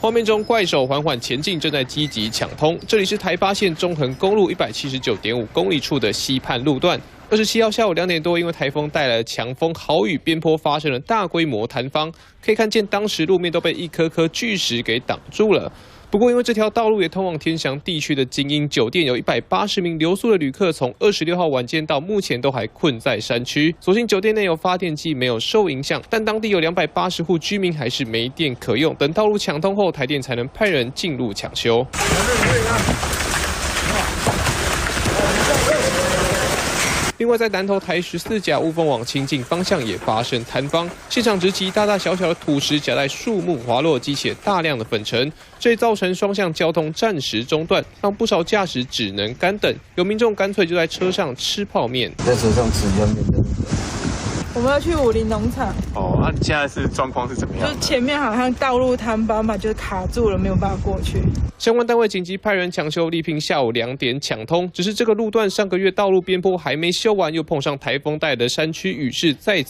画面中，怪手缓缓前进，正在积极抢通。这里是台八线中横公路179.5公里处的西畔路段。27号下午2点多，因为台风带来的强风、豪雨，边坡发生了大规模坍方。可以看见，当时路面都被一颗颗巨石给挡住了。不过，因为这条道路也通往天祥地区的精英酒店，有180名留宿的旅客，从26号晚间到目前都还困在山区。所幸酒店内有发电机，没有受影响，但当地有280户居民还是没电可用。等道路抢通后，台电才能派人进入抢修。另外，在南投台14甲雾峰往清境方向也发生坍方，现场直击大大小小的土石夹在树木滑落，激起大量的粉尘，这也造成双向交通暂时中断，让不少驾驶只能干等。有民众干脆就在车上吃泡面，在车上吃泡面的。我们要去武林农场。哦，那现在状况是怎么样？就是前面好像道路坍方嘛，就是卡住了，没有办法过去。相关单位紧急派人抢修，力拼下午2点抢通。只是这个路段上个月道路边坡还没修完，又碰上台风带来的山区雨势再次